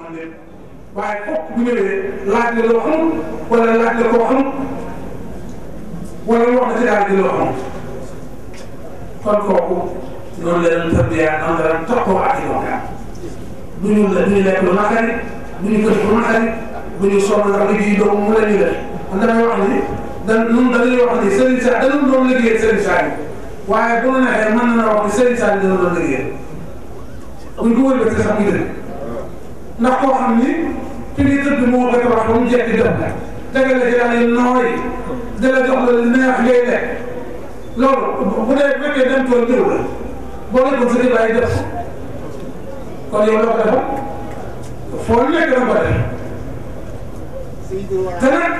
man lépp waaye fokk bu ñëwee laaj la loo xamul wala laaj la koo xamul wala wax na ci daal di loo xamul kon kooku noonu la doon tërbiyaa noonu la doon toppoo ak i doomam du ñu lekk lu naqari du ñu gëstu lu naqari du ñu sonn ndax liggéey doomu mu la ñuy def man damay wax ni dañuy wax ni Serigne Sall dañu doon liggéeyal Serigne Sall waaye bu la neexee mën na wax ni Serigne Sall dañu doon liggéeyal buñ ko wëlbatee sax muy dëgg ndax koo xam ni fi muy tëdd moo koy wax ba mu jekki def la tegal la ci daal di nooy di la jox la neex ngay lekk loolu bu dee bu fekkee dem tool ñëw la boo nekkoon sa débat yi def kon yow loo ko defal foo nekk da nga ko def te nag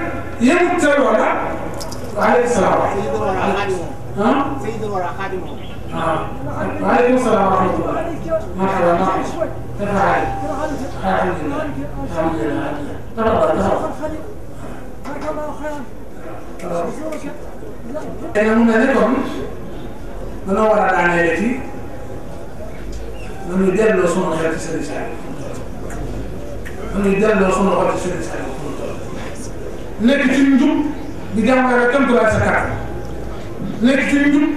yëngu sa loola waaleykum salaam ah waaleykum salaam wa rahmatulah macha allah dafaay alhamdulilah alhamdulilah te nag mu mel ne kon dañoo war a daaneel ci nañu delloo sunu xel ci Serigne Saliou nañu delloo sunu xel ci Serigne Saliou nekk ci njub di jàngale kéem tolluwaay sa kàttan nekk ci njub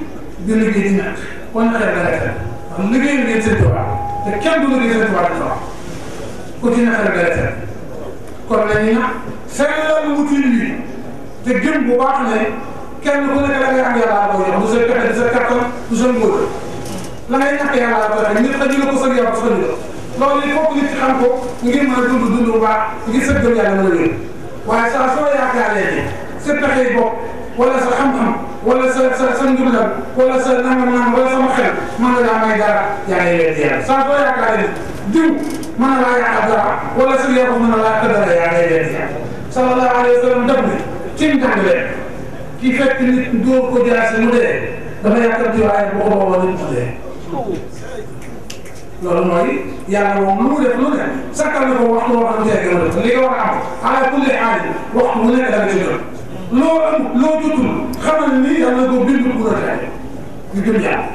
di liggéey di ñàkk kon xel da ngay teel ndax liggéey ngeen seen tubaab te kenn du liggéey seen tubaab di wax ku ci ne xel da ngay teel kon nañu nag sellal wuti lii te gëm bu baax ne kenn ku nekk da ngay am yàlla boo jox du sa pexe du sa kàttan du sa ngóor la ngay ñàkk yàlla ko rek nit xajul ko sa yow sa ñu loolu il faut que nit ci xam ko ngir mën a dund bu baax ngir sa gëm yàlla mën a wér waaye saa soo yaakaaree ne sa pexe bopp wala sa xam-xam wala sa njublam wala sa nangam wala sama xel mën na laa may dara yaa ngi leen di yàlla saa soo yaakaaree diw mën na laa yàqal dara wala sa yow mën na laa ko dara yaa ngi leen di yàlla sallallahu alayhi wa sallam def ne ci njàngale ki fekk nit dóor ko jaase mu dee dafa yàqal ci waaye bu ko booboo nit mu dee loolu mooy yàlla moom lu mu def lu ne sakkal na ko waxtu boo xam ne gën a def li nga war a am ala kulli xaal waxtu bu nekk da nga ci jot loo am loo jotul xamal ni yàlla ko bindu bu la jaay ñu gëm yàlla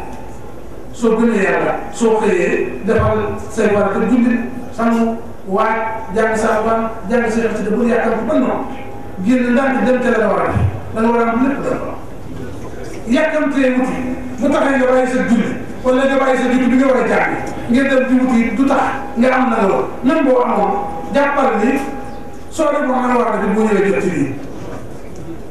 soo gëmee yàlla soo xëyee defal say war a julli sangu waaj jàng sa ban jàng sa xasida bu yàkkal ko ba noonu génn ndànk dem ca la war a def da nga war a am lépp def ko yàkkamtee wuti bu taxee nga bàyyi sa julli wala nga bàyyi sa julli bi nga war a jàng ngir dem ci wuti du tax nga am na la woon même boo amoon jàppal ni soo dem wax nga war a def boo ñëwee jot ci lii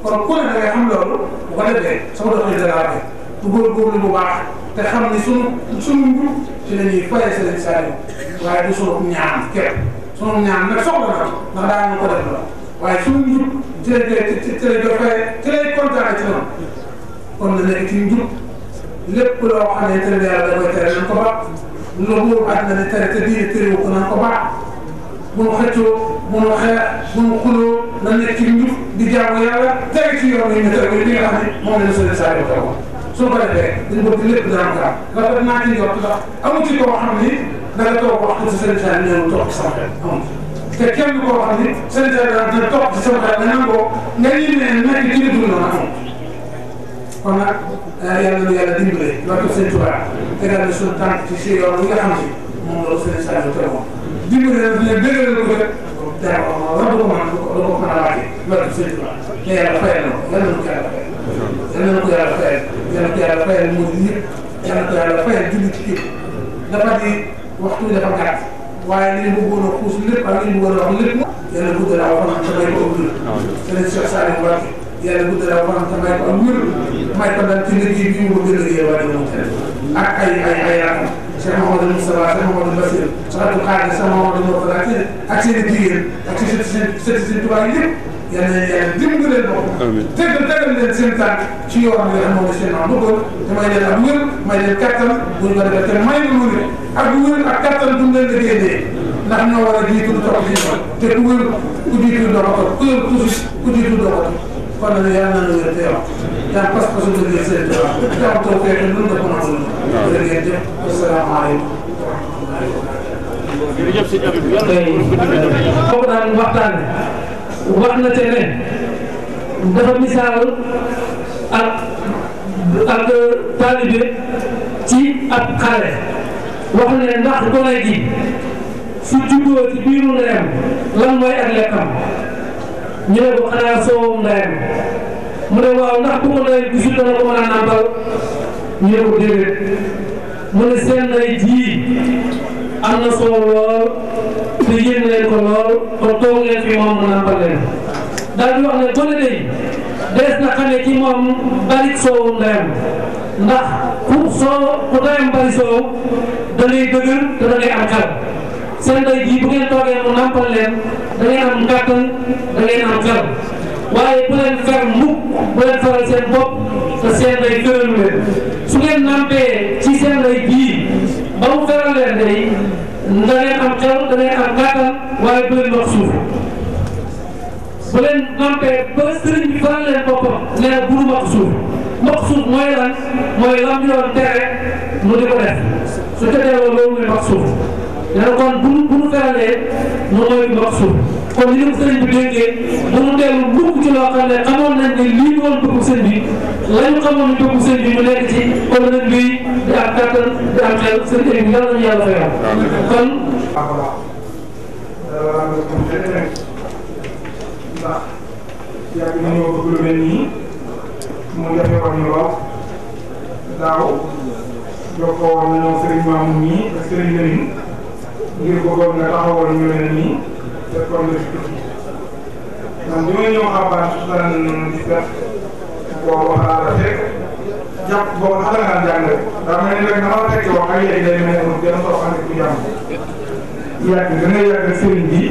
kon ku ne da ngay xam loolu bu ko defee sama doxalin dana rafet bu góorgóorlu bu baax te xam ni sunu njub ci la ñuy fayee Serigne Saliou waaye du sunu ñaan képp sunu ñaan nag soxla na ndax daa ñu ko def la waaye sunu njub ci lay fayee ci lay kontaane ci noonu kon na nekk ci njub lépp loo xamante ne yàlla da koy tere nañ ko ba loolu àddina ne tere te diine terewu ko nañ ko baax bu nu xëccoo bu nu xeex bu nu xuloo na nekk ci njub di jaamu yàlla tege ci yoon yi ñu tere ko li nga xam ne moom la Serigne Saliou ko soo ko defee dañu bëgg lépp dana ko am rafet naa ci njort ndax amu ci koo xam ni da nga toog wax ci Serigne Saliou ñëw toog ci sama xel amul te kenn koo xam ni Serigne Saliou dina toog ci sama xel nga nangoo nga ñi ne nekk ci li dul noonu amul kon nag yàlla na yàlla dimbale barke Sëñ Tuubaa tegal na suñu tànk ci si yoon bi nga xam si moom la Serigne Saliou tere woon dimbale na dina dëgëral ko rek dara war du ko mën a wàcce barke Sëñ Tuubaa te yàlla fayal na ko yàlla na ko yàlla fayal yàlla na ko yàlla fayal yàlla ko yàlla fayal moo di ñëpp yàlla ko yàlla fayal julli ci kii dafa di waxtu bi dafa gàtt waaye li ñu bëggoon a xuus lépp ak li ñu bëggoon a wax lépp yàlla guddal aw fanam te may ko ëpp Serigne Cheikh Saliou Mbacké yàlla guddal aw fanam te may ko am wér may ko dal ci liggéey bi mu bëgg a liggéey waaye moom ak ay rakam Cheikh Mamadou Moustapha Cheikh Mamadou Bassir Cheikh Abdou Khadre Cheikh Mamadou Mourtada ak seen i jigéen ak seen tubaab yi yëpp yal na yàlla dimbali leen bopp. tegal leen seen tànk ci yoon bi nga xam moom la seen am bëggoon te may leen ak wér may leen kattan bu ñu ko defee te may leen wér ak wér ak kattan bu mu leen di génnee ndax ñoo war a jiitu topp ci ñoom te ku wér ku jiitu doo ko topp ku wér ku jiitu doo ko topp kon nag yàlla na wér te yow yaa pas-pasu liggéey seen tubaab te am taw fexe lu nga ko mën a wër. jërëjëf asalaamaaleykum. jërëjëf sëñ Abib yàlla kooku daan waxtaan wax na te ne dafa misaal ak taalibe ci ab xale wax ne ndax gone gi su juddoo ci biiru ndeyam lan mooy ak lekkam ñu ne ko xanaa soowum ndeyam mu ne waaw ndax bu ko ndeyam gisul dana ko mën a nàmpal ñu ne ko déedéet mu ne seen ndey ji am na soow lool te yéen leen ko lool kon toog leen fi moom mu nàmpal leen daal di wax ne gone day dees na xamee ci moom bari soowum ndeyam ndax ku ndeyam bari soow da ngay dëgër te da ngay am xel seen ndey ji bu ngeen toogee mu nàmpal leen da ngeen am kàttan da ngeen am xel waaye bu leen fer mukk bu leen faral seen bopp te seen ndey gëralu leen su ngeen nampee ci seen ndey ji ba mu feral leen day da ngeen am xel da ngeen am kàttan waaye bu leen wax suuf bu leen nampee ba sëriñ bi faral leen boppam nee na bulu wax suuf wax suuf mooy lan mooy lam yoon tere mu di ko def su ca delloo loolu muy wax suuf nee kon bu nu feralee mu mooy wax suuf kon li ko sëriñ bi déggee bu nu dellu mukk ci loo xam ne xamoon nañ ne lii ñu woon bëggu sëñ bi la ñu xamoon ni bëggu sëñ bi mu nekk ci kon nañ luy di am kàttan di am xel sëriñ bi yàlla nañu yàlla fayal kon ndax yàgg nañoo bëgg lu mel nii mu jafe woon ñu lool daaw jokkoo woon nañoo sëriñ Mamoun nii ak sëriñ Lamine ngir bëggoon nga taxawal ñu mel nii te kon la fi tukki man bi may ñëw xabaar dara di def boobu xalaat la fekk jàpp boobu xale nga jàng daa mel ni rek dama la fekk wax ak léegi day mel ni gën a toog ànd ku jàmm yàgg da nga yàgg sëriñ bi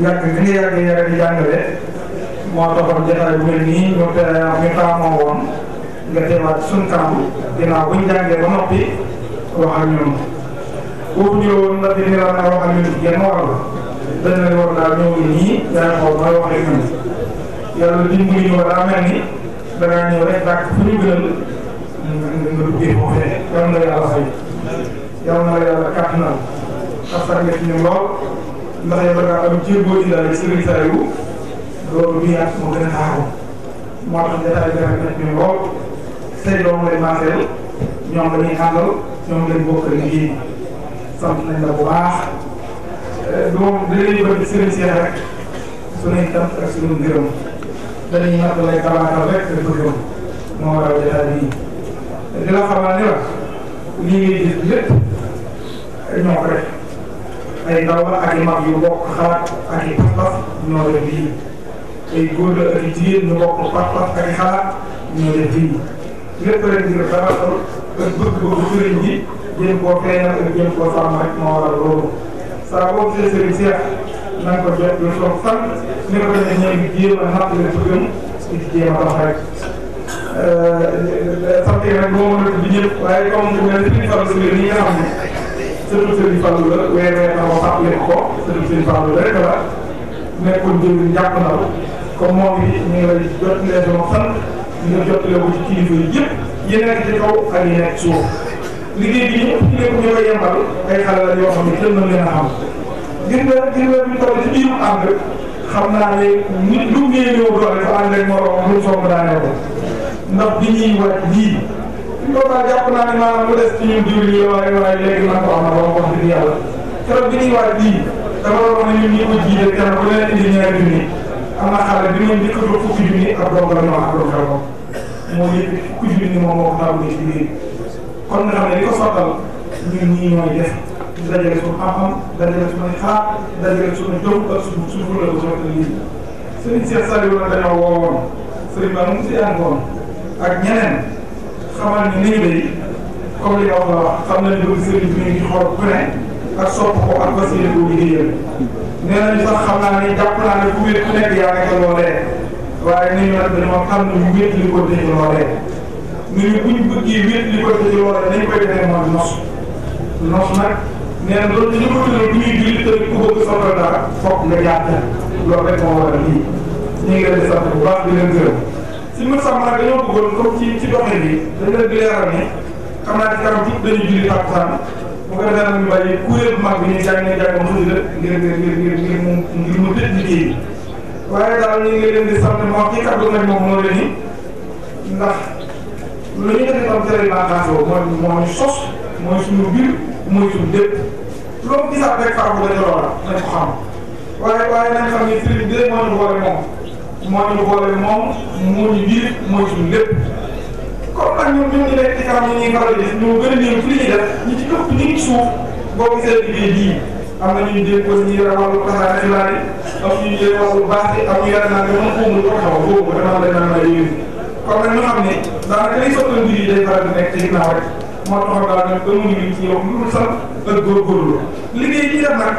yàgg da nga yàgg di jàngale moo taxoon jotaay bu mel nii ñu taamoo woon nga teewaat suñu kanam ginnaaw buñ jàngee ba noppi wax ak ñoom boobu ñu woon ndax dina la wax ak ñun genn wàll dañ leen war daal ñëw nii yaa ngi xool mooy wax ak ñun yàlla dimbali ñu daa mel ni dangaa ñëw rek dàkk fu ñu gënal nga duggee foofee yal na yàlla fay yal na yàlla kàttanal xasal nga ci ñun lool ndax yow da ngaa am jéem boo indaale sëriñ Saliou loolu bii ak moo gën a taaru moo tax jotaay bi rafet na ci ñun lool say doom lay maaseel ñoom la ñuy àndal ñoom lañ bokk liggéey sant nañ la bu baax moom dinañu bëgg sëriñ Cheikh rek suñuy tant ak suñu ngërëm dañuy natt lay kalaatal rek te bëggam moo waral jotaay bii di la xamal ni la lii ngay gis lépp ñoo ko def ay ndaw la ak i mag yu bokk xalaat ak i pas-pas ñoo def lii ay góor la ak i jigéen ñu bokk pas-pas ak i xalaat ñoo def lii lépp rek ngir dara ak bëgg-bëgg sëriñ bi jéem koo feeñal ak jéem koo sàmm rek moo waral loolu saa boo gisee sëriñ Cheikh na nga ko jot lu soog fan ni ko defee ñoom di jéem a natt leen bëggam di jéem a tax rek sant yi nag moo mën a tudd ñëpp waaye comme ku mel ni Fallou Seye nii nga xam ne surtout Serigne Fallou la weer taxaw fàttali ko surtout Serigne Fallou la rek la nekkoon jëwriñ jàpp na ko comme moom it ñu ngi lay jotalee sama sant ñu ngi jotalee ko ci kilifa yi yëpp yi nekk ci kaw ak yi nekk suuf liggéey bi ñëpp ci nekk ñu koy yembal ay xale la yoo xam ne kenn mën leen a xam gis nga ñu toll ci biiru ànd xam naa ne nit lu ngeen ñëw doole fa ànd rek moroom lu soog daanee ko ndax bi ñuy wàcc lii loolu daal jàpp naa ne maanaam mu des ci ñun diwli yi waaye léegi man ko am na ba wax dëgg yàlla keroog bi ñuy wàcc lii dama doon wax ne ñun ñi ko jiite keroog bu leen indi ñaari junni am na xale bi ñu njëkk a doon fukki junni ak doom la ñu wax ak doom xew moo yëpp fukki junni moom moo ko taamu ci biir kon nga xam ne li ko sottal ñun ñii ñooy def dajale suñu xam-xam dajale suñu xalaat dajale suñu jom ak suñu fulla bu sottal lii Serigne Cheikh Saliou nag dañoo woowoon Serigne Ba mu si àndoon ak ñeneen xamal ni niñu day comme li nga wax la wax xam nañ bëgg Serigne bi ngi ci xool ku ne ak sopp ko ak fas yéene koo liggéeyal nee nañu sax xam naa ne jàpp naa ne ku wéet ku nekk yaa nekk loolee waaye ni ñu nag dañoo xam ne ñu wéet li ko tëj loolee ñu buñ bëggee wéet li ko tëj loolee nañ koy defee mooy nos nag nee na loolu dañu ko tuddee bu ñuy julli tamit ku bëgg soxla dara fokk nga jàpp loolu rek moo waral lii ñu ngi leen di sant bu baax di leen gërëm si ma sàmm nag dañoo bëggoon comme ci doxin bi dañ leen di leeral ni xam naa ci kanam tuuti dañuy julli takkusaan bu ko defee nag ñu bàyyi kuréel bu mag bi ñuy jàng ma xasida ngir mu tëj liggéey bi waaye daal ñu ngi leen di sant moom ci kàddu nag moom moo leen ni ndax lu ñu def itam tere bànqaas boobu mooy sos mooy suñu biir mooy suñu lépp loolu gisaat rek faaw nga jëloon nañ ko xam waaye nañ xam ni sëriñ bi moo ñu boole moom moo ñu boole moom moo ñu jiit mooy suñu lépp. comme nag ñun ñu nekk ci kanam ñi ñuy faral di gis ñoo gën a néew ci li ñuy def ñi ci ëpp ñu ngi suuf boo gisee liggéey bii am na ñuy dégg ko ñu yore wàllu tasaare xibaar yi am ñu yore wàllu baax yi am ñu yore naan ne man xawma ko xaw boobu dama la naan la yéen kon nag ñu xam ne daanaka liy sottal mbir yi day faral di nekk ci ginnaaw rek moo taxoon daal nag amuñu liñ ci yow lu dul sax ak góorgóorlu liggéey bi def nag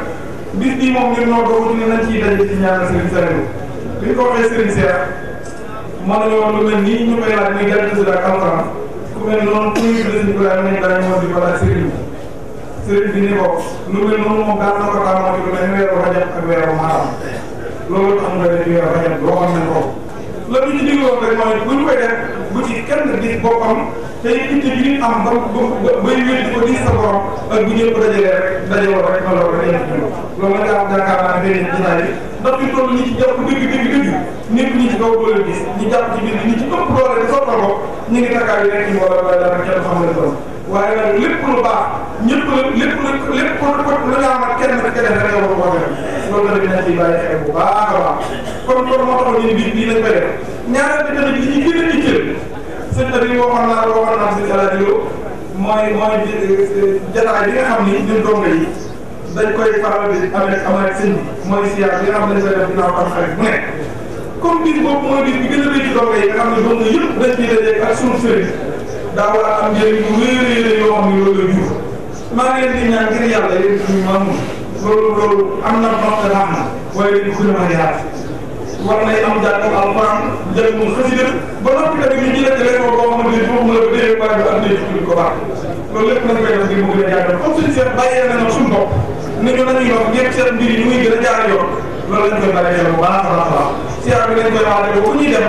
bis bii moom ñun ñoo doog ci ne nañ ciy daje ci ñaanal Serigne Saliou bi ñu ko waxee Serigne Cheikh moo nañu woon lu mel nii ñu koy laaj muy gàllankoor si ak alxuraan ku mel noonu ku ñuy tuddee suñu ko nañ dara moo di ko laaj Serigne bi ni ko lu mel noonu moom daal na ko taamoo ci lu mel ni weeru Rajab ak weeru Muharram loolu tax nga def weeru Rajab waxoon nañ ko la ñu ci digloon rek mooy bu ñu koy def bu ci kenn gis boppam te itte bi ñu am bay wéddi ko gis sa borom ak bu ñëpp dajalee rek dajaloo rek ma loolu rek yëpp loolu la nga am yaakaar naa ne benn jotaay bi ndax fi toll ñi ci jàpp dëgg ñëpp ñi ci kaw doole gis ñi jàpp ci biir ñi ci ëpp doole di sottal ko ñu ngi takkaay yi rek ñu wala wala dara kenn xamal ko waaye nag lépp lu baax ñëpp lépp lu nga am ak kenn rek def rek yow ko def loolu la dina ci bàyyi xel bu baax a baax kon moo taxoon ñu bii lañ koy def ñaareel bi tamit li ñu gën a itteel sëñ bi waxoon naa si rajo mooy jataay bi nga xam ni ñun donga yi dañ koy faral di amal sëñ bi mooy siyaar bi nga xam ne dañ koy def ginnaaw am xarit bu nekk comme bis boobu mooy bis bi gën a rëy ci donga yi nga xam ne donga yëpp dañ ciy dajeeg ak suñu sëriñ daa war a am njëriñ yu wéer yoo xam ne loolu la jur maa ngi leen di ñaan ngir yàlla yéen suñu maamul loolu am na ndox te baax na waaye dañu gën a mën a yaatu war nay am jàngal alxuraan jàngul xasida ba noppi tamit ñu jëlee téléphone boo xamante ni foofu la ba déggee waaye du am day tudd ko baax loolu lépp nañ koy def ngir mu gën a jàngal comme suñu seet bàyyee na suñu bopp ne ñu nañu yokk ñëpp seen mbir yi ñu muy gën a jaar yoon loolu lañ koy bàyyi xel bu baax a baax a baax siyaar bi lañ koy waajal ba fu ñuy dem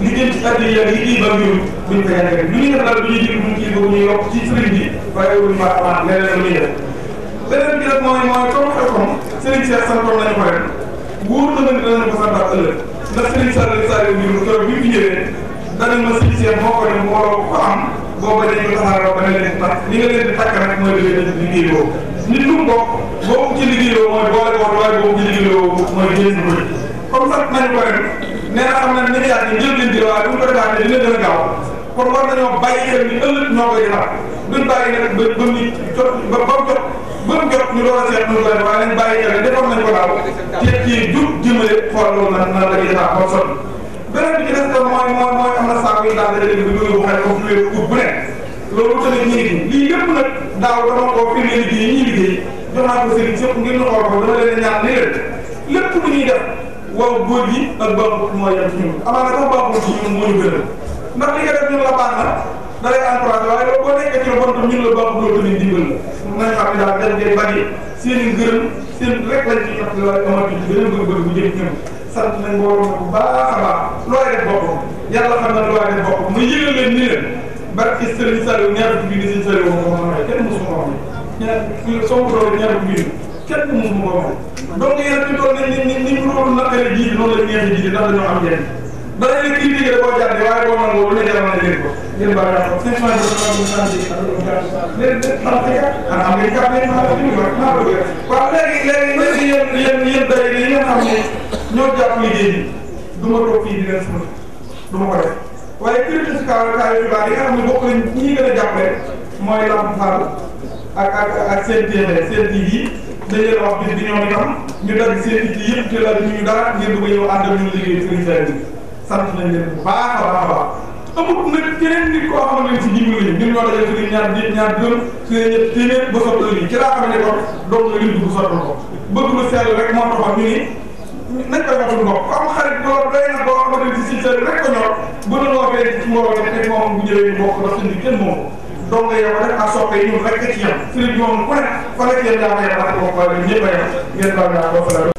li jëm ci addi yi liggéey ba mbirum buñ ko yàggee lu ñuy def daal bu ñuy jël buñ kii boobu ñuy yokk ci sëriñ bi waaye wuñ fa amaat leneen lu ñuy def beneen bi nag mooy comme xelkom sëriñ Cheikh santoon nañu ko ren wóor na mën danañ ko santaat ëllëg ndax sëriñ Saliou mbirum keroog bi fi ñëwee danañ ma sëriñ Cheikh moo ko ne mbooloo ko am booba dañ ko tasaaroo ba ne leen tax li nga leen di takk rek mooy liggéey boobu nit lu mu bokk boobu ci liggéey boobu mooy boole boobu waaye boobu ci liggéey boobu mooy jënd ko comme sant nañu ko ren nee na xam na ne yaa ngi jël leen di waaye bu ñu ko defaatee dina gën a gaaw kon war nañoo bàyyi xel ni ëllëg ñoo koy defar duñ bàyyi nag ba mu jot ba mu jot ñu door a seet ñu koy waaye nañ bàyyi xel defoon nañ ko daaw ci jub jëmale xool loolu nag nan la ñuy defar ba sonn beneen bi ci des tam mooy am na saako yi daal da léegi bi bu xel ko flué ut bu nekk loolu tamit ñu ngi lii lépp nag daaw dama ko firnde liggéey yi ñuy liggéey jox naa ko sëriñ sëpp ngir ñu xool ko dama leen ñaan ni leen lépp lu ñuy def waaw góor gi ak baaxul moo yem ci ñun amaana sax baaxul ci ñun moo ñu gënal ndax li nga def ñun la baax na da lay encouragé waaye loolu boo nekkee ci la bon tam ñun la baaxul loolu tamit dimbal la nañ xam ne daal dañ koy bari seen i ngërëm seen rek lañ ci ñor waaye amatuñ ci beneen bëgg-bëgg bu jëm ñun sant nañ mbooloo bu baax a baax looy def boppam yàlla xam na looy def boppam ma yëgal leen ni leen barki Sëriñ Saliou ñaata bi di Sëriñ Saliou moom moo may kenn mosu ma ko may soo ko doon ñaata bi kenn mosu ma ko may donc yéen a toll ni mu doon naqare jiite noonu la ñu neexee jiite ndax dañoo am njëriñ danañ leen critiqué da koo jàdde waaye boo nangoo lu ne jaral na leen ko ngeen baal naa ko cinq cent leen am ngay kàpp leen maa bëgg waaw léegi yéen day yi nga xam ne ñoo jàpp liggéey bi du ma toog fii di leen sama du ma ko def waaye critique kaay xibaar yi nga xam ne bokk nañ ñi gën a jàppale mooy Lamp Fall ak seen TV dañ leen wax bis bi ñoom itam ñu dagg seen itti yëpp te la ñu dara ngir bëgg a ñëw ànd ak ñun liggéey Serigne Saliou sant nañ leen bu baax a baax a baax amul nag keneen nit koo xam ne ci jiwu lañu ñun ñoo dajale suñu ñaar dërëm suñu ñett téeméer ba sottal lii ci laa xam ne kon doom na liñ dugg sottal ko bëgg lu sell rek moo taxoon ñu ni nañ koy wax suñu bopp am xarit loolu doy na boo xamante ni si Saliou rek ko ñor bu doon waxee ci mbooloo ne te moom bu ñëwee ñu bokk ndax suñu kenn moom donc yow rek a soppe ñun rek ci yam sëriñ moom ku ne fa la ci yam yaa may wax ko waaye ñëpp a yam ngeen baal naa ko fa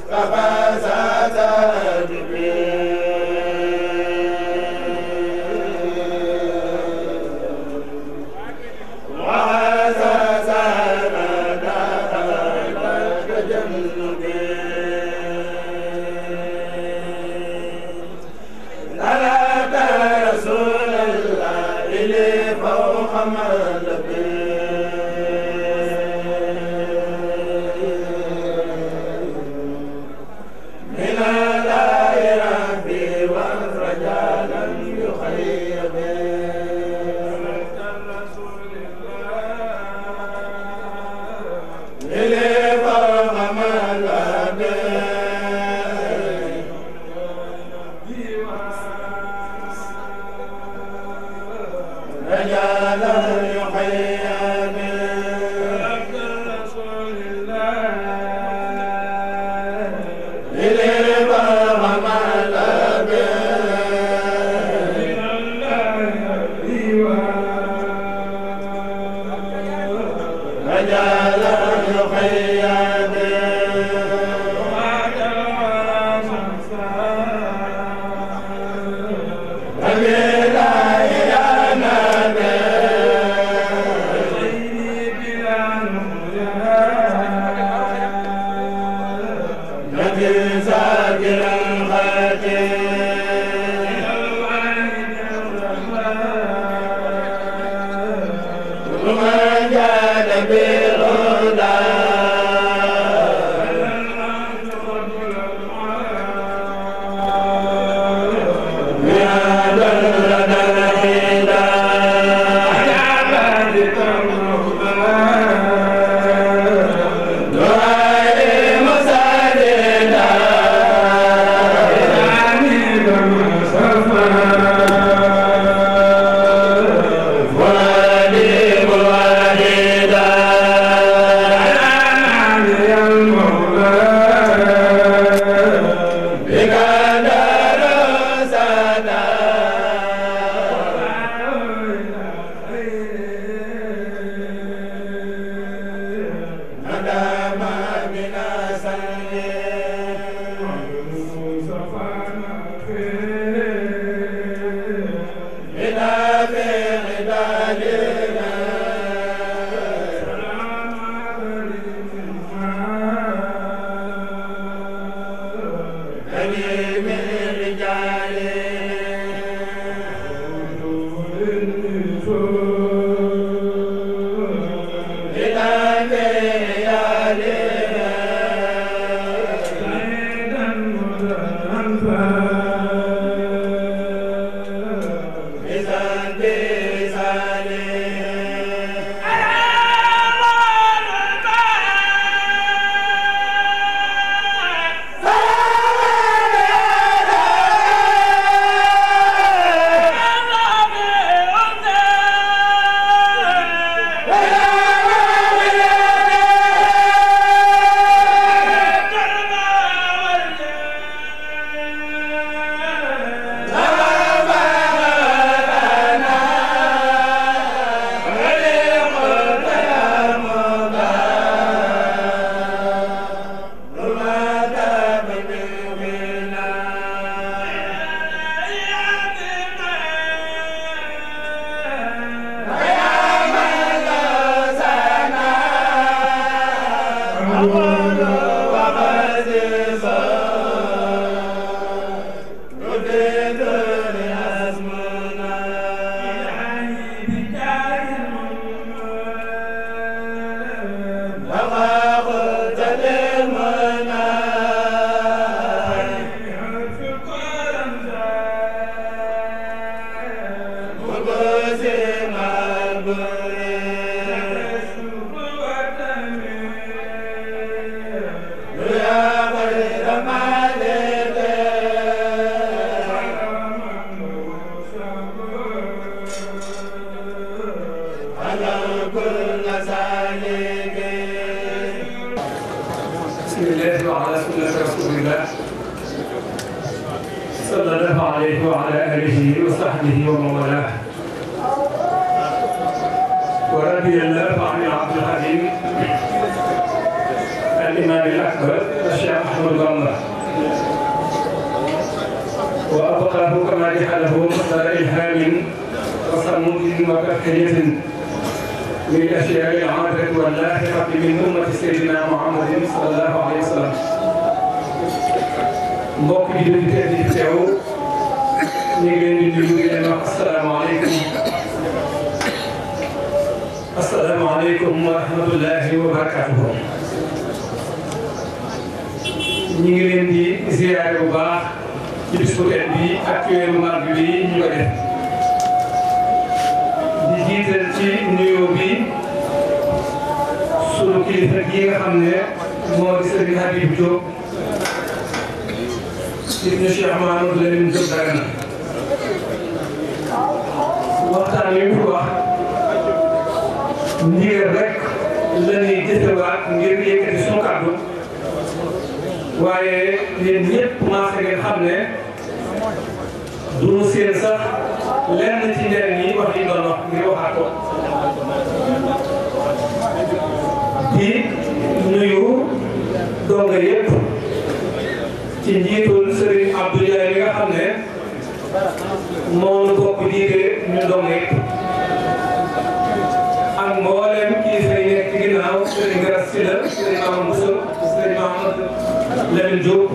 Lamine Diop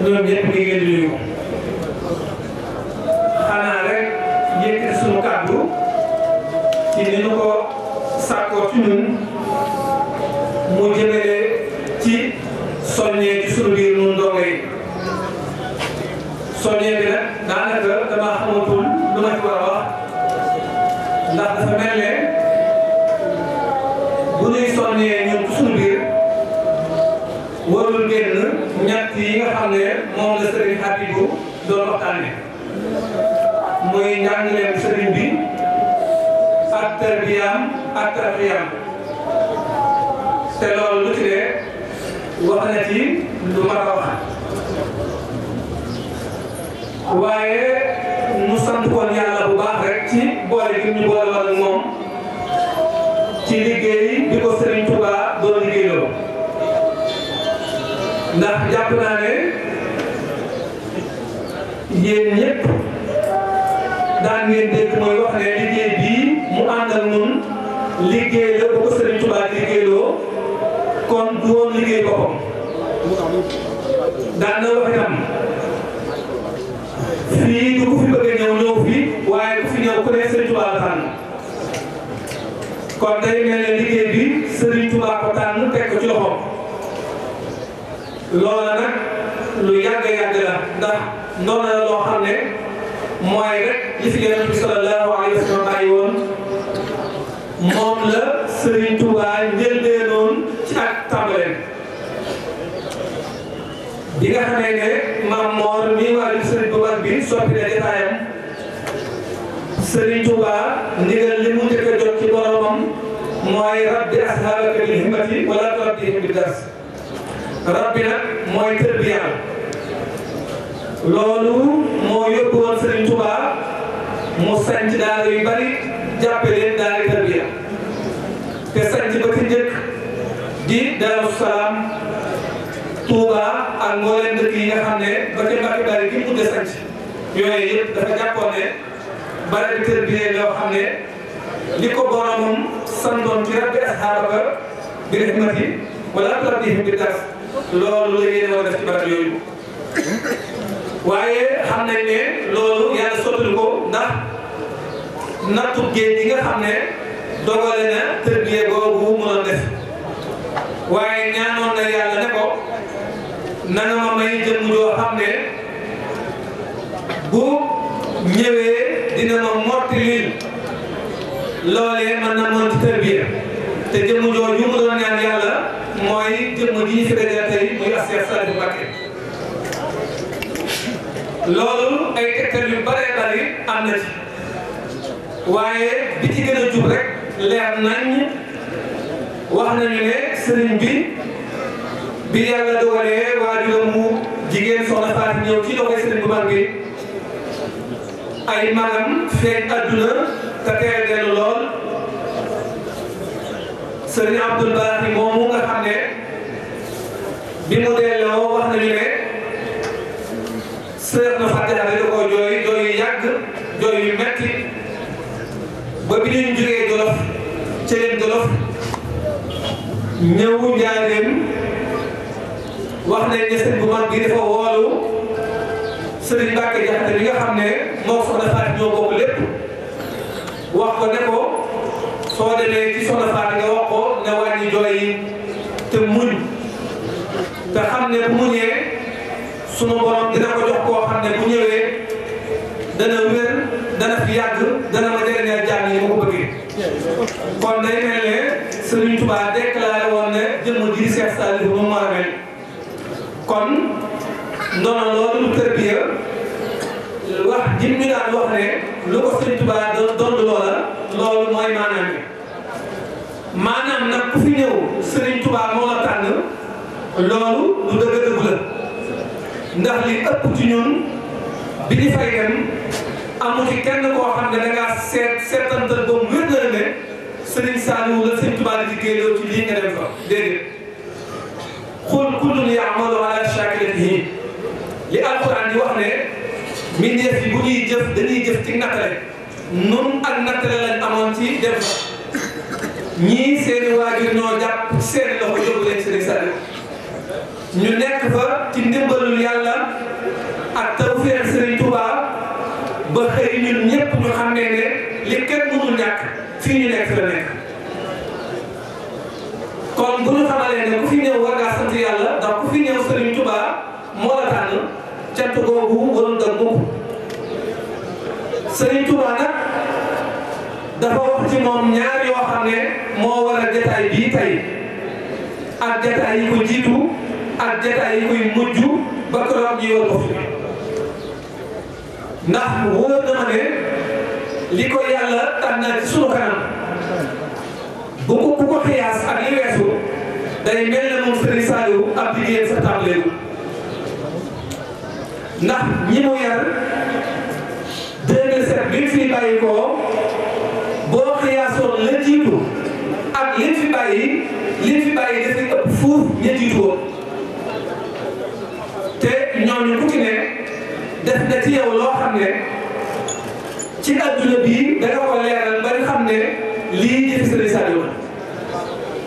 ñoom ñëpp ñu ngi leen di nuyu xanaa rek yëkkati sunu kàddu ci ni ñu ko sàkkoo ci ñun mu jëmale ci soññee ci sunu biir ñun ndongo yi soññee bi nag daanaka dama xamatul lu ma ci war a wax ndax dafa mel ne bu ñuy soññee ñun ci sunu biir warul génn ñett yi nga xam ne moom la sëriñ Habibou doon waxtaane muy njàngaleem sëriñ bi ak tarbiyaam ak tarbiyaam te loolu lu ci dee wax na ci lu ma la wax waaye nu sant koon yàlla bu baax rek ci boole gi ñu boole woon ak moom ci liggéey bi ko sëriñ Touba doon liggéeyloo ndax jàpp naa ne yéen ñëpp daan ngeen dégg mooy wax ne liggéey bii mu ànd ak ñun liggéey la bu ko Sëriñ Tuubaa liggéeyloo kon du woon liggéey boppam daan na wax itam fii du ku fi bëgg a ñëw fi waaye ku fi ñëw ku ne Sëriñ Tuubaa la tànn kon day mel ne liggéey bi Sëriñ Tuubaa ko tànn teg ko ci loxoom loola nag lu yàgg la ndax ndono la loo xam ne mooy rek li fi Yonent bi sallallahu alayhi wa sallam bàyyi woon moom la Serigne Touba njëlbeenoon ci ak tàmbaleen bi nga xamee ne Maam Mor mi waajur Serigne bu mag bi soppi na détaayam Serigne Touba ndigal li mu njëkk a jot ci boromam mooy rabbi ashaabaka bil himmati wala turabbihim bid dars rabbi nag mooy tërbiyaal loolu moo yóbbu woon Serigne Touba mu sanc daara yu bari jàppe leen daara tërbiya te sanc ba ci njëkk di Daaru Salaam Touba ak mbooleem dëkk yi nga xam ne ba ca Mbàkke Bari gi mujj sanc yooyu yëpp dafa jàppoon ne bari tërbiya yoo xam ne li ko boromam santoon ci rabbi ashaabaka bil himmati wala turabbihim bid dars loolu la yéene war a def ci barab yooyu waaye xam nañ ne loolu yàlla sottali ko ndax nattu géej gi nga xam ne dogale na tërbiye boobu mu doon def waaye ñaanoon na yàlla ne ko na nga ma may jëmm joo xam ne bu ñëwee dina ma mottilil loolee mën na mën ci tërbiye te jëmm jooju mu doon ñaan yàlla mooy jëmm ji ñu fi dajale tey muy Cheikh Saliou Mbacké loolu ay tegtal yu bëree bëri am na ci waaye bi ci gën a jub rek leer nañ wax nañu ne sëriñ bi yàlla dogalee waajuram mu jigéen soxna Faati ñëw ci loxoy sëriñ bu mag bi ay magam feeñ àdduna te teel dellu lool sëriñ Abdoul Baaxi moomu nga xam ne bi mu delloo wax nañu ne sër na fàttali da koo jooy yu yàgg jooy yu metti ba bi ñu jógee Jolof Ceyeen Jolof ñëw Njaaréem wax nañ ne sëriñ bu mag bi dafa woolu sëriñ Mbàkke Jaxate bi nga xam ne moo soxna Faati ñoo bokk lépp wax ko ne ko soo demee ci soxna Faati nga wax ko ne wàññi jooy yi te muñ te xam ne bu muñee sunu borom dina ko jox koo xam ne bu ñëwee dana wér dana fi yàgg dana ma jëriñal jàmm yi ma ko bëggee kon day mel ne Serigne Touba déclaré woon ne jëmm ji Cheikh Saliou moom moo mel kon ndono loolu lu tërbiya wax jim ñu daan wax ne lu ko Serigne Touba doon loola loolu mooy maanaam bi maanaam nag ku fi ñëw Serigne Touba moo la tànn loolu lu dëgg-dëgg la ndax li ëpp ci ñun bi ñu fay dem amu ci kenn koo xam ne da ngaa seetantal ba mu wér na ne Serigne Saliou la Serigne Touba di liggéeyoo ci lii nga dem fa déedéet xul kullun ya'malu ala shakilatihi li alquran di wax ne mbindeef yi bu ñuy jëf dañuy jëf ci nattale nun ak nattale lañ amoon ci dem fa ñii seeni waajur ñoo jàpp seeni loxo yóbbu leen Serigne Saliou ñu nekk fa ci ndimbalul yàlla ak tawfeex Serigne Touba ba xëy ñun ñëpp ñu xam ne li kenn mënul ñàkk fii ñu nekk la nekk kon bu ñu xamalee ne ku fi ñëw war ngaa sant yàlla ndax ku fi ñëw Serigne Touba moo la tànn cant googu waroon doon mukk Serigne Touba nag dafa wax ci moom ñaar yoo xam ne moo waral jataay bii tey ak jataay yi ko jiitu ak jataay yi koy mujj ba keroog ñuy war ko fi ndax wóor na ma ne li ko yàlla tànnal ci sunu kanam bu ko xiyaas ak li weesu day mel ne moom Serigne Saliou ab liggéeyam sa tàmbaleegu ndax ñi mu yar 2007 bi mu fi bàyyi ko boo xiyaasoon la jiitu ak li fi bàyyi dafay ëpp fuuf ña jiitu woon te ñooñu ku ci ne def na ci yow loo xam ne ci adduna bii da nga ko leeral ba nga xam ne lii jëfi Serigne Saliou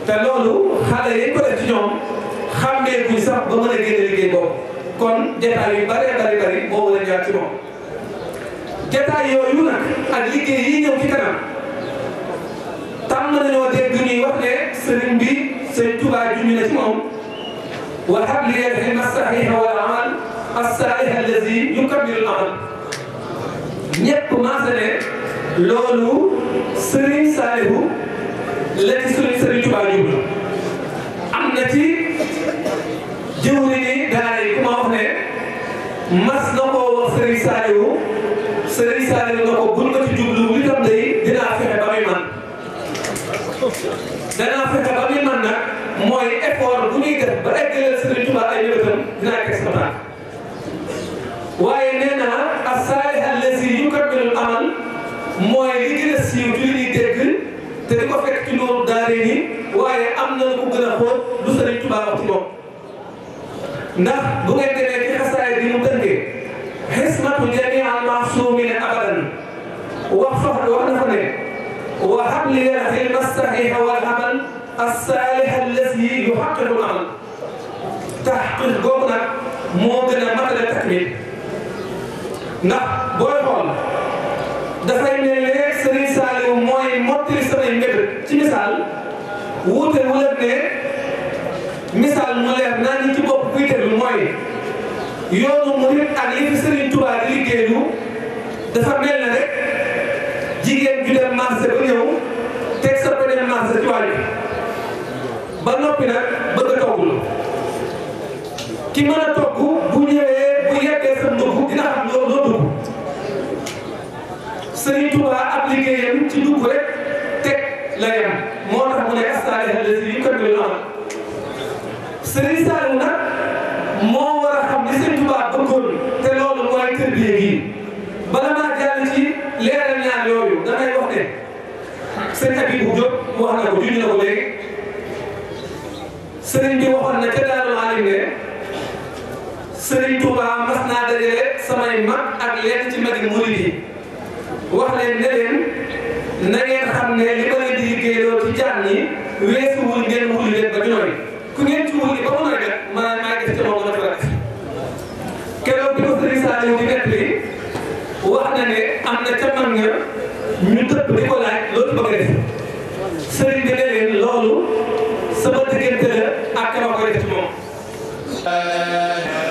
te loolu xale yi ko def ci ñoom xàmmee kuñ sax ba mën a génne liggéey boobu kon jataay yu bari boobu la ñëwaat ci moom jataay yooyu nag ak liggéey yi ñëw ci kanam tàmm nañoo dégg ñuy wax ne sëriñ bi Sëriñ Tuubaa junj na ci moom wa habli al-ilma as-sahiha wal amal as-salih allazi yukammilu al-amal ñëpp maase ne loolu Sëriñ Saliou la ci Sëriñ Tuubaa jublu am na ci jëwri ni daara yi ku ma wax ne mas na koo wax Sëriñ Saliou na ko buñ ko ci jublu li tam day dinaa fexe ba muy man nag mooy effort bu ñuy def ba eggaleel Sëriñ Tuubaa ay yëbatam dinaa teg sama tànk waaye nee na as-saalih allazi yukammilu al-amal mooy li gën a siiw ci li ñuy dégg te di ko fekk ci Nuuru Daarayni waaye am na lu ko gën a xóot lu Sëriñ Tuubaa wax ci moom ndax bu ngeen demee ci xasaay bi mu tënkee xismatu jamii al-ma'suumiina abadan wax na fa ne wa habli al-ilma as-sahiha wal amal as-salih allazi yuhaqqiqu al-amal tahqiq googu nag moo gën a matale takmil ndax booy xool dafay mel ne Serigne Saliou mooy mottali samay mbébét ci misaal wuute wala ne misaal mu leer naa ñu ci bopp kuy tegu mooy yoonu murit ak li fi Serigne Touba di liggéeyu dafa mel ne rek jigéen ju dem marché ba ñëw teg sa beneen marché ci wàll ba noppi nag bëgg a toggul ki mën a togg bu ñëwee bu yeggee sa ndugg dina xam loo dugg Serigne Touba ab liggéeyam ci dugg rek teg la yem moo tax mu ne as-saalih allazi yukammilu al-amal Serigne Saliou nag moo war a xam li Serigne Touba bëggoon te loolu mooy tërbiye gi bala maa jàll ci leeral ñaar yooyu damay wax ne sëñ Habibou Diop wax na ko junj na ko léegi Serigne bi waxoon na ca Daarul Alim ne Serigne Touba mas naa dajale samay mag ak lenn ci magi murid yi wax leen ne leen na ngeen xam ne li ma leen di liggéeyloo ci jaam ñi weesuwul ngeen wuli leen ba ñooy ku ngeen ci wuli ba mu nooy def maanaam maa ngi def ca moom la fa def keroog bi ko Serigne Saliou di nekk li wax na ne am na ca mag nga ñu tëpp di ko laaj loolu bëgg a def Serigne bi ne leen loolu sama diggante la ak ma koy def ci moom. Amen.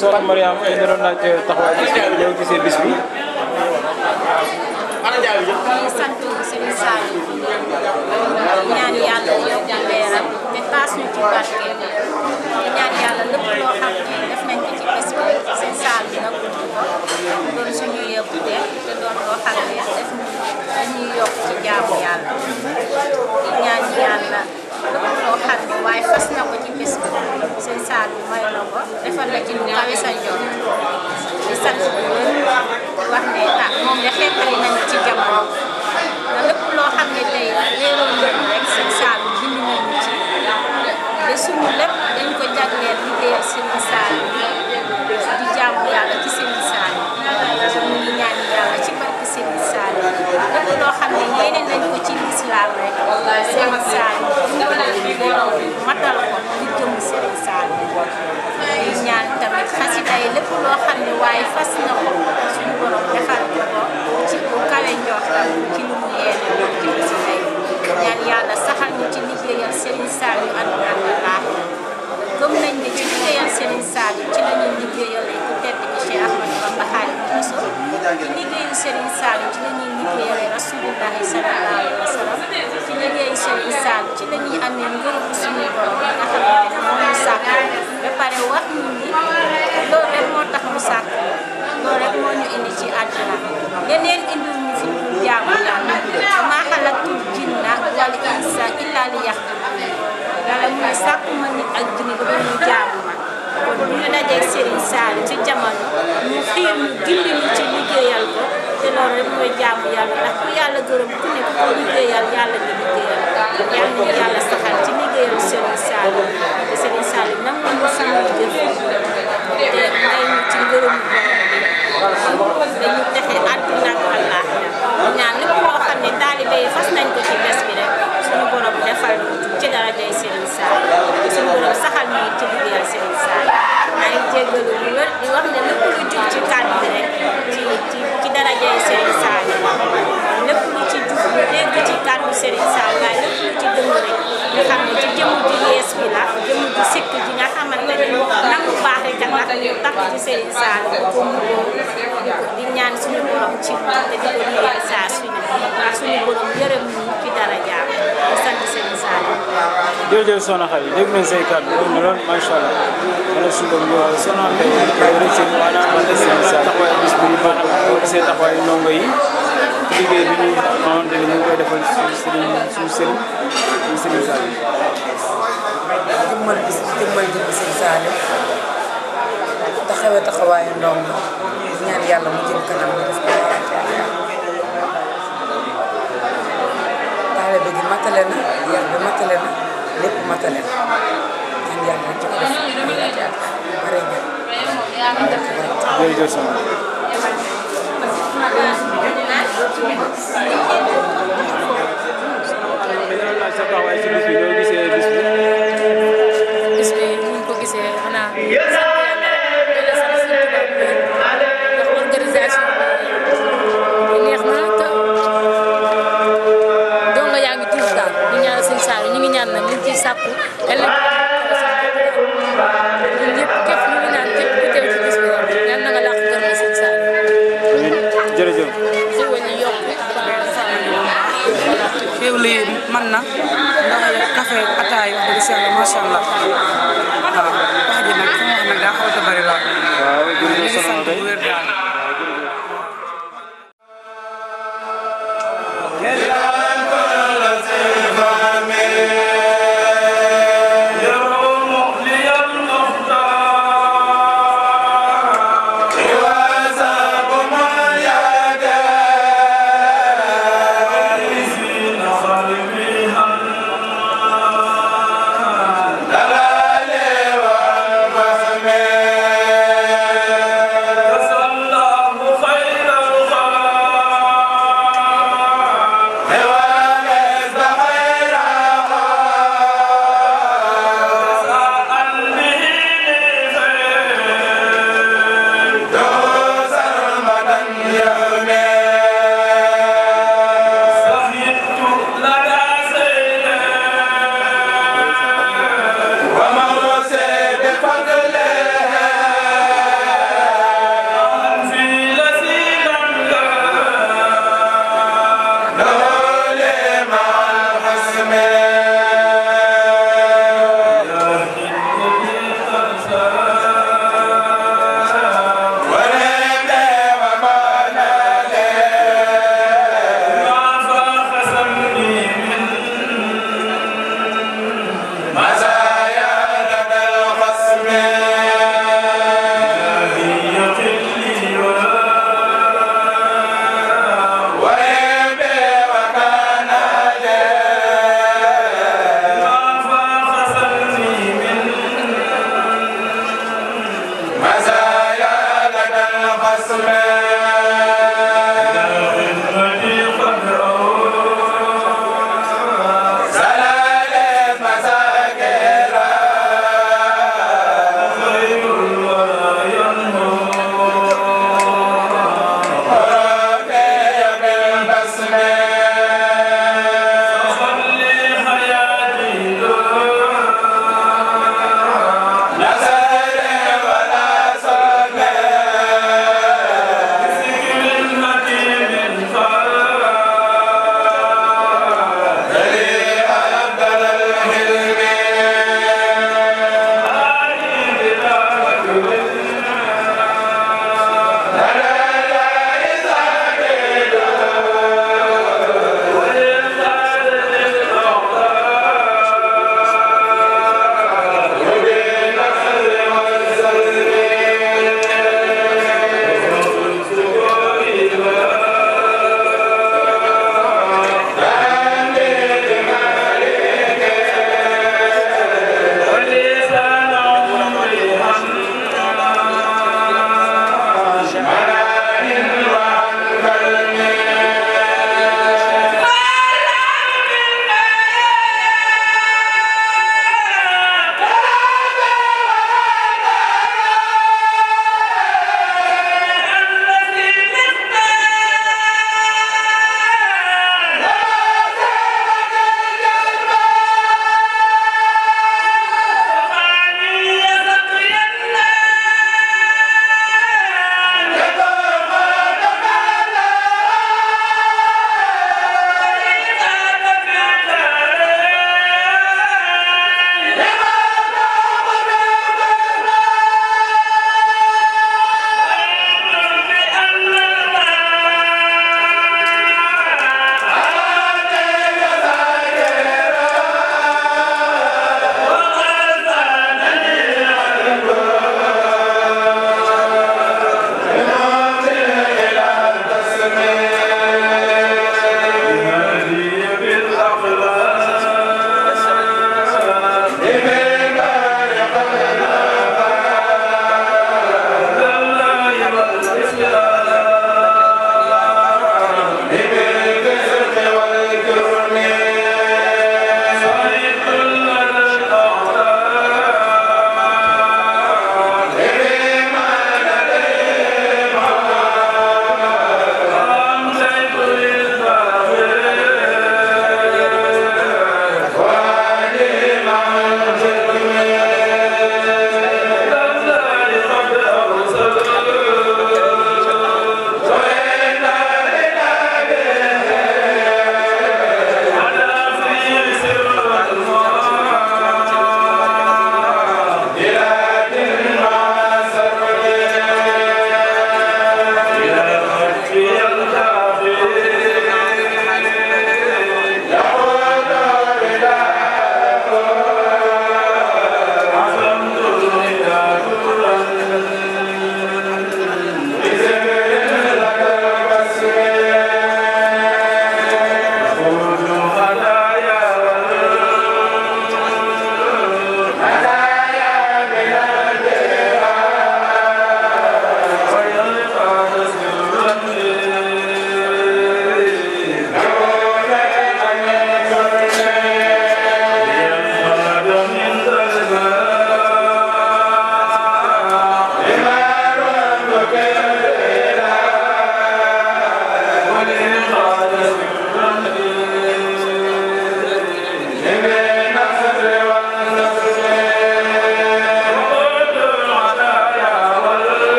Soxna Mariam ñu doon laaj taxawaay bi ñëw gisee bis bi. ñu sant Serigne Saliou ñaan yàlla yokk leeram te taas ñu ci barke ñaan yàlla lépp loo xam ne def nañ ko ci bis bi Serigne Saliou nag doon suñu yëpp te doon loo xam ne def dañuy yokk ci jaamu yàlla di ñaan yàlla lépp loo xam ne waaye fas na ko ci bés bi seen saal bi may na ko defal na ci lu kawe sa njort di sant bu wér wax ne moom de xeetali nañu ci jamono te lépp loo xam ne tey réeroon nañu rek seen saal bi bind nañu ci te suñu lépp dañ ko jagleel liggéeyal seen saal bi di jaamu yàlla ci seen saal bi ñu ngi ñaan yàlla ci barke seen saal bi lépp loo xam ne yéene nañ ko ci lislaam rek seen saal bi matal ko di jëm seen saal bi di ñaan tamit xasida yi lépp loo xam ne waaye fas na ko suñu borom defal ko ci bu kawe njortam ci lu mu yéene woon ci bési tey ñaan yàlla saxal ñu ci liggéeyal Serigne Saliou àdduna ak àllaaxira gëm nañ ne ci liggéeyal Serigne Saliou ci la ñuy liggéeyale ku tedd ki Cheikh Ahmadou Bamba Khadimu Rasuul ci liggéeyu Serigne Saliou ci la ñuy liggéeyale Rasulullahi sallallahu alayhi wa sallam ci liggéeyu Serigne Saliou ci la ñuy amee ngërëmu suñu borom bi nga xamante ne moom ñu sàkk ba pare wax ñu ni loolu rek moo tax mu sàkk loolu rek moo ñu indi ci àdduna leneen indil ñu fi jaamu yàlla maa xalaqtul jinna wal insa illa liya'budun yàlla mu ne sàkk ma nit ak jinne ba ñu jaamu ma kon bu ñu dajee Serigne Saliou ci jamono mu xiir ñu gindi ñu ci liggéeyal ko te loolu rek mooy jaamu yàlla ndax ku yàlla gërëm ku ne ku ko liggéeyal yàlla nga liggéeyal yàlla ñu yàlla saxal ci liggéeyal Serigne Saliou te Serigne Saliou nam ñu suñu jëf te may ñu ci ngërëmu borom bi dañu texe àdduna ak àllaaxira ñaan lépp loo xam ne taalibe yi fas nañ ko ci bés bi rek suñu borom defal ñu ci darajay Serigne Saliou suñu borom saxal ñu ci liggéeyal Serigne Saliou maa ngi jéggalu lu wér di wax ne lépp lu jub ci kàddu bi rek ci darajay Serigne Saliou lépp lu ci jub lu dégg ci kàddu Serigne Saliou waaye lépp lu ci dëng rek nga xam ne ci jëmm ji yees bi la jëmm ji sikk ji nga xamante ne nangu baax rek tax ñu tax ci Serigne Saliou ko mu di ñaan suñu borom ci te di ko liggéey saa suñu borom yërëm ñu ci darajaam di sant Serigne Saliou. jërëjëf soxna Khady dégg nañ say kàddu loolu na lool macha allah wala suba ñu soxna Ndeye rek seen maanaam taxawaay bis bi baax na boo gisee taxawaayu ndongo yi liggéey bi ñu xamante ne ñu ngi koy defal suñu Serigne Saliou. jëmmal bis jëmmal jëm Serigne Saliou taxawee taxawaayu ndongo ñaan yàlla mu jëm kanam def ko taalibe gi matale na yar bi matale na lépp matale na ñaan yàlla ci ko def bare nga jërëjëf soxna sa taxawaay ci bis bi ñoo gisee bis bi ñu ko gisee xanaa organisation bi neex na te donga yaa ngi tuur daal ñu ñaan Serigne Saliou ñu ngi ñaan nag ñu ngi ciy sàkku ñun ñëpp képp ñu ngi naan képp ku teew ci bis bi ñaan na nga làq gërëm Serigne Saliou jërëjëf xéwal yi yokk xéwal yi man na ndax café ataay wax dëgg yàlla macha allah waaw wax ji nag fu mu wax nag daa xaw a bari lool. waaw jërëjëf soxna Ndeye wér daal. Dale,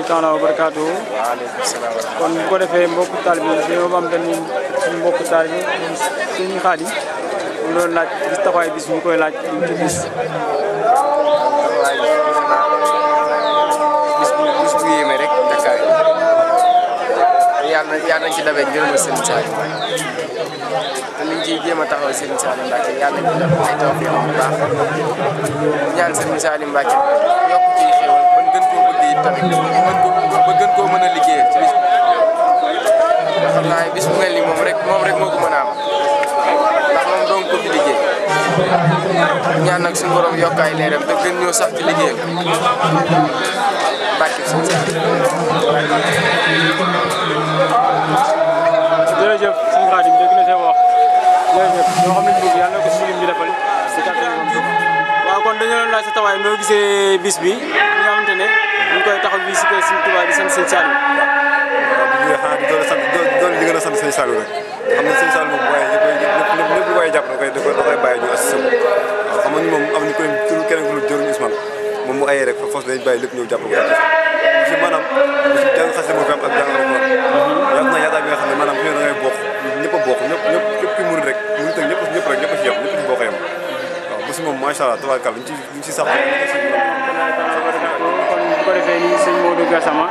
taala wa barakaatu. waaleykum salaam wa rahmatulah. kon bu ko defee mbokku taal bi dañoo am benn suñu mbokku taal bi suñu xaadi mu doon laaj gis taxawaay bis ñu koy laaj ñu ci gis. bis bu yéeme rek Dakar yàlla nañ ci dabee ngërëmal Serigne Saliou te liñ ciy jéem a taxaw Serigne Saliou Mbacke yàlla nañ ci def ci tawfeex bu baax ñaan Serigne Saliou Mbacke yokk ci xéwal ba gën koo bëgg yi tamit ba gën koo mën a liggéeyal ci bis bi xam naa bis bu mel ni moom rek moo ko mën a am ndax moom doon ko fi liggéey ñaan nag suñu borom yokk ay leeram te gën ñoo sax ci liggéeyal barke suñu jërëjëf suñu xaadim dégg na seen wax jërëjëf ñoo xam ne bëgg yàlla na ko suñu lim di defal si kàttan moom waaw kon dañoo doon laaj sa tawaay noo gisee bis bi nga xamante ne ñu koy taxaw bi si kër Sëñ Tuubaa di sant Sëñ Saliou waaw di gën a sant Sëñ Saliou rek xam ne Sëñ Saliou moom waaye lépp lu koy jàpp da koy bàyyi ñu assisté ko waaw xam nga ni moom am ni keneen ku dul jëruñu Ousmane moom mu ayee rek force dañ bàyyi lépp ñëw jàpp ko si maanaam si jàng xasee moo fi am ak jàng alxuraan yaat naa yaataa bi nga xam ne maanaam fi ne da ngay bokk ñëpp a bokk ñëpp képp ki murid rek murid ak ñëpp rek ñëpp a ci yem ñëpp ci bokk yem waaw bu si moom macha allah tabaarkalla ñu ci sax kon bu ko defee nii sëñ Modou Gassama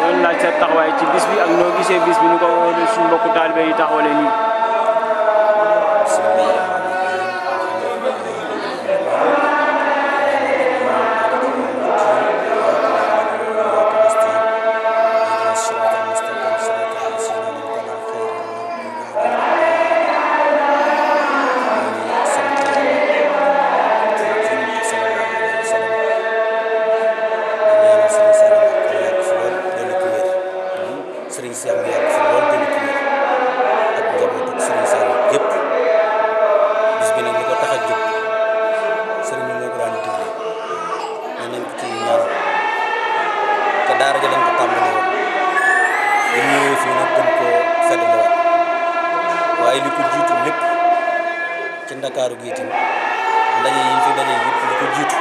doon laaj sa taxawaay ci bis bi ak noo gisee bis bi ni ko suñu mbokku taalibe yi taxawalee nii Ndakaaru gi itam ndaje yi fi daje yëpp li ko jiitu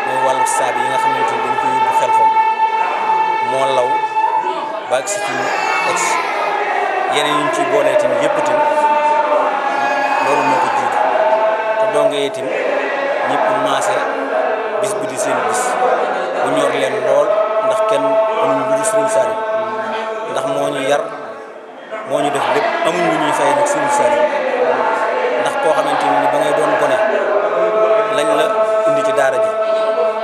mooy wàllu saabi yi nga xamante ni dañ ko yóbbu xel xom moo law ba agsi ci ex yeneen yi ñu ciy boolee itam yëpp itam loolu moo ko jiitu te donge itam ñëpp maase bis bi di seen bis bu ñor leen lool ndax kenn amuñ lu dul Serigne Saliou ndax moo ñu yar moo ñu def lépp amuñ lu ñuy fay nag Serigne Saliou ndax koo xamante ni ba ngay doon gone lañ la indi ci daara ji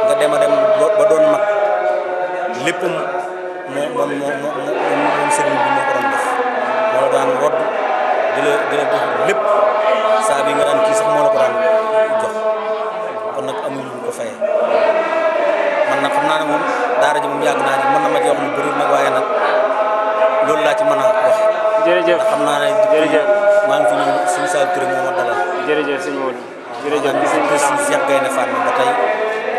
nga dem a dem ba doon mag lépp moom sëriñ bi moo ko doon def moo la daan wodd di la def lépp saa bi nga daan kii sax moo la ko daan jox kon nag amuñ lu ko fayee man nag xam naa ne moom daara ji moom yàgg naa ji mën na ma ci wax lu bëri nag waaye nag loolu laa ci mën a wax. jërëjëf xam naa ne jërëjëf maa ngi fi ñëw suñu Saliou Touré moo ma dalal. jërëjëf sëñ Modou. jërëjëf gis nañ ko si Cheikh Gaynde Fatma ba tey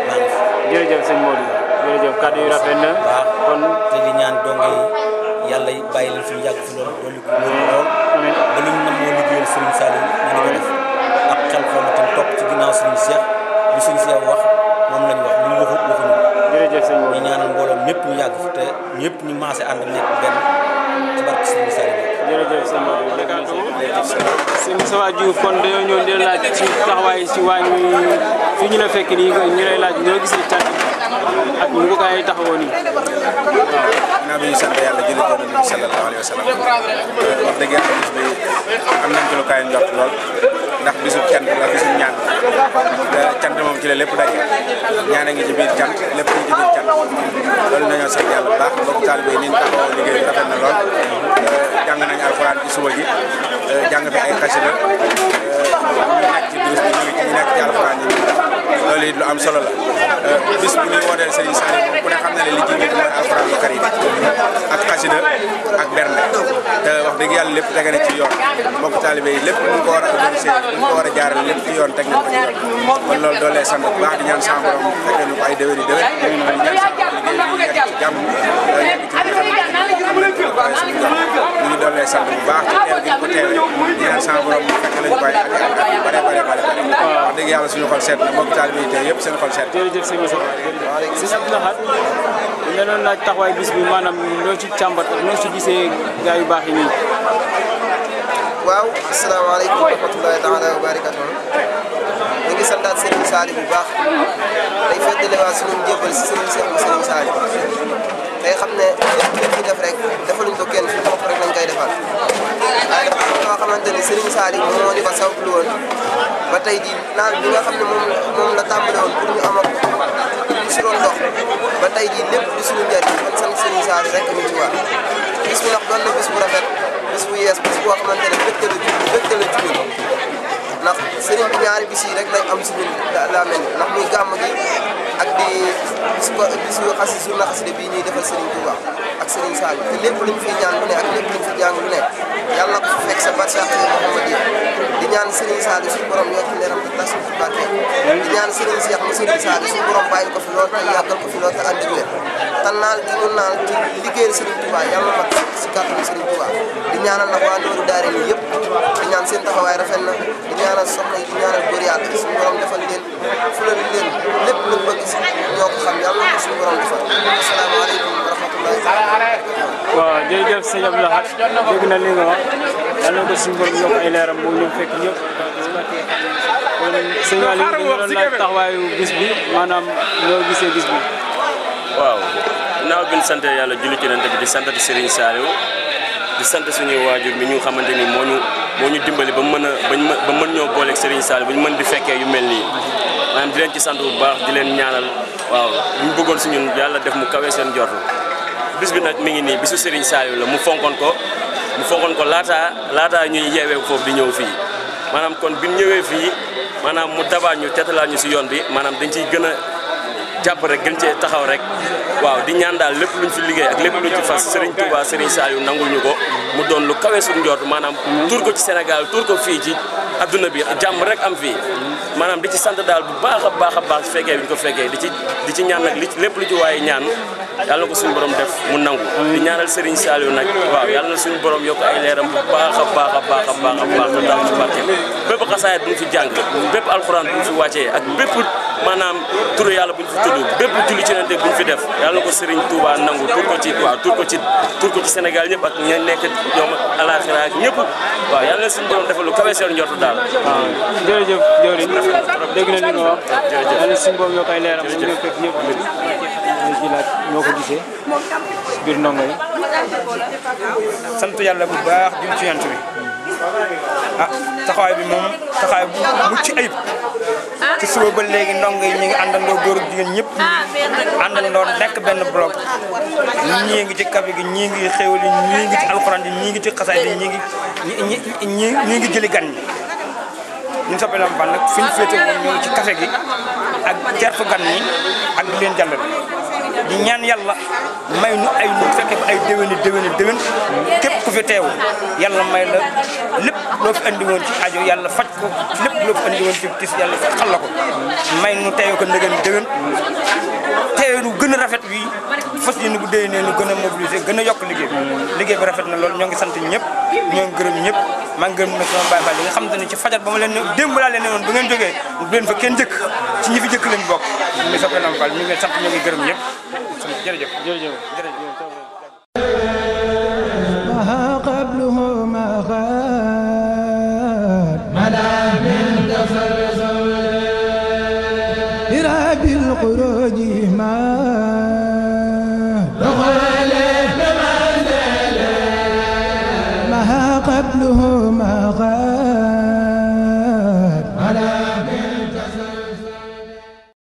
maa ngi fi. jërëjëf sëñ Modou jërëjëf kàddu yu rafet na. waaw kon te di ñaan donge yi yàlla bàyyi leen fi yàgg fi lool dolli ko wér lool. amiin ba lu ñu mën moo liggéeyal Serigne Saliou ñu ngi ko def ak xel xaw ma tam topp ci ginnaaw Serigne Cheikh li Serigne Cheikh wax moom lañ wax lu ñu waxuñu. jërëjëf sëñ Modou ñu ñaanal mbooloo ñëpp ñu yàgg fi te ñëpp ñu maase ànd nekk benn ci barke Serigne Saliou. jërëjëf sëñ Modou sëñ Moustapha Diouf kon dañoo ñëw di laaj ci taxawaay ci waañ wi fii ñu la fekk nii ñu lay laaj ñoo gisee tànn ak ñu ko kaay taxawoo nii. waaw naa bi ñu sant yàlla julli ko nabi sallallahu alayhi wa sallam wax dëgg yàlla bis bi am nañ ci lu kaay njort lool ndax bisu cant la bisu ñaan cant moom ci la lépp daje ñaan a ngi ci biir cant lépp ngi ci biir cant loolu nañoo sant yàlla bu baax mbokk taalibe yi ni ñu taxawoo liggéey rafet na lool jàng nañ alxuraan ci suba ji jàng fi ay xasida ñu nekk ci bis bi ñu nekk ci alxuraan yi loolu it lu am solo la bis bu ñuy wooteel Serigne Saliou moom ku ne xam na ne li ci njëkk mooy alxuraan bu karim ak xasida ak bernde te wax dëgg yàlla lépp tege na ci yoon mbokk taalibe yi lépp ñu ko war a organisé ñu ko war a jaarale lépp ci yoon teg nañ ko ci yoon kon loolu doolee sant bu baax di ñaan sama borom fekkee ñu ko ay déwéni déwén di ñaan sama liggéey bi nekk ci jàmm nekk ci ñu ngi doolee sant bu baax ci teel gi ko teewee di ñaan sama borom fekk lañu bàyyi ak bare wax dëgg yàlla yàlla suñu xol seet na mbokk taalibe yi tey yëpp seen xol seet. jërëjëf sëñ Moussa jërëjëf sëñ Abdou Lahad ñu doon laaj taxawaay bis bi maanaam noo ci càmbat ak noo ci gisee gaa yu baax yi nii. waaw asalaamaaleykum wa rahmatulahi taala wa barakatuh ñu ngi santaat Serigne Saliou bu baax day feddalewaat suñu njëbbal si Serigne Saliou tey xam ne lépp lu fi def rek defaluñ ko kenn suñu bopp rek lañ koy defal waaye dafa am loo xamante ni Serigne Saliou moo ñu ko sabablu woon ba tey jii naan bi nga xam ne moom la tàmbale woon pour ñu am ak si doon dox ba tey jii lépp di suñu njëriñ kon sant Serigne Saliou rek ñu ci war bis bu ndax doon na bis bu rafet bis bu yees bis boo xamante ne bëgg la ci ñun ndax sëriñ bi ñaari bis yi rek lañ am si ñun daa mel ndax muy gàmm gi ak di bisu xasida bii ñuy defal Serigne Touba ak Serigne Saliou te lépp luñ fi ñaan lu ne ak lépp luñ fi jàng lu ne yàlla na ko fekk sa barsàq Muhammad yi di ñaan Serigne Saliou suñu borom yokk leeram te tas ci barke di ñaan Serigne Cheikh mu Serigne Saliou suñu borom bàyyi ko fi lool te yàggal ko fi lool te ànd ak wér te naal gi mu naal ci liggéeyal Serigne Touba yàlla na mat si kàttanu Serigne Touba di ñaanal nag waa Nooru Daara nii yëpp di ñaan seen taxawaay rafet na di ñaanal soxna yi di ñaanal góor yàlla suñu borom defal leen fulal leen lépp lu bëgg si ñoo ko xam yàlla na ko suñu borom defal asalaamaaleykum wa rahmatullahi waaw jërëjëf sëñ Abdou Lahad dégg na li nga wax yàlla na ko suñu borom yokk ay leeram moom ñu fekk ñëpp kon sëñ Aliou dañu doon laaj taxawaayu bis bi maanaam loo gisee bis bi. waaw naaw bi ñu sant yàlla julli ci Yonent bi di sant Serigne Saliou di sant suñuy waajur mi ñu xamante ni moo ñu dimbali ba mën ñoo booleeg Serigne Saliou ba ñu mën di fekkee yu mel nii maanaam di leen ci sant bu baax di leen ñaanal waaw ñu bëggoon si ñun yàlla def mu kawee seen jortu bis bi nag mi ngi nii bisu Serigne Saliou la mu fonkoon ko laataa ñuy yeewee foofu di ñëw fii maanaam kon bi ñu ñëwee fii maanaam mu dabaat ñu tetalaat ñu si yoon bi maanaam dañ ciy gën a jàpp rek gën cee taxaw rek waaw di ñaan daal lépp luñ fi liggéey ak lépp luñ ci fas Serigne Touba Serigne Saliou nangul ñu ko mu doon lu kawe suñu njort maanaam tuur ko ci Sénégal tuur ko fii ci adduna bi jàmm rek am fii maanaam di ci sant daal bu baax a baax fekkee bi ñu ko fekkee di ci ñaan nag lépp lu ci waaye ñaan yàlla na ko suñu borom def mu nangu di ñaanal Serigne Saliou nag waaw yàlla na suñu borom yokk ay leeram bu baax a baax te daal ci barke bépp xasaayat bu ñu fi jàng bépp alxuraan bu ñu fi wàccee ak bépp maanaam turu yàlla bu ñu fi tudd bépp julli ci Yonent bu ñu fi def yàlla na ko Serigne Touba nangu tur ko ci Sénégal ñëpp ak ña nekk ñoom alaxira ak ñëpp waaw yàlla na suñu borom defal lu kawe seen njort daal. waaw jërëjëf jëwriñ dégg na li nga wax yàlla na suñu borom yokk ay leeram bu ñu fekk ñëpp ñu ci laaj ñoo ko gisee biir ndongo yi. sant yàlla bu baax jëm ci Yonent bi taxawaay bi moom taxawaay bu mucc ayib ci suba ba léegi ndongo yi ñu ngi àndandoo góor ak jigéen ñëpp àndandoo nekk benn bloc ñii ngi ci kafe gi ñii ngi xéwal yi ñii ngi ci alxuraan yi ñii ngi ci xasaay yi ñii ngi jëli gan ñi ñun Sope Lamp Fall nag fi ñu féete woon ñoo ci kafe gi ak tertu gan ñi ak di leen jàllale di ñaan yàlla may nu ay nu fekkee ko ay déwén képp ku fi teew yàlla may la lépp loo fi andi woon ci aajo yàlla faj ko lépp loo fi andi woon ci tis yàlla xal la ko may nu teew ko ndëgën déwén teew nu gën a rafet wi fas yéene bu déwénee nu gën a mobiliser gën a yokk liggéey bi rafet na loolu ñoo ngi sant ñëpp ñoo ngi gërëm ñëpp maa ngi gërëm nag sama Baye Fall yi nga xam te ne ci fajar ba ma leen ne démb laa leen ne woon bu ngeen jógee bu leen fa kenn jëkk ci ñi fi jëkk lañ bokk ñu Sope Lamp Fall ñu ngi sant ñoo ngi gërëm ñëpp jërëjëf ما قبله ما غاد ملا من تسلسل إلى بالخروج ما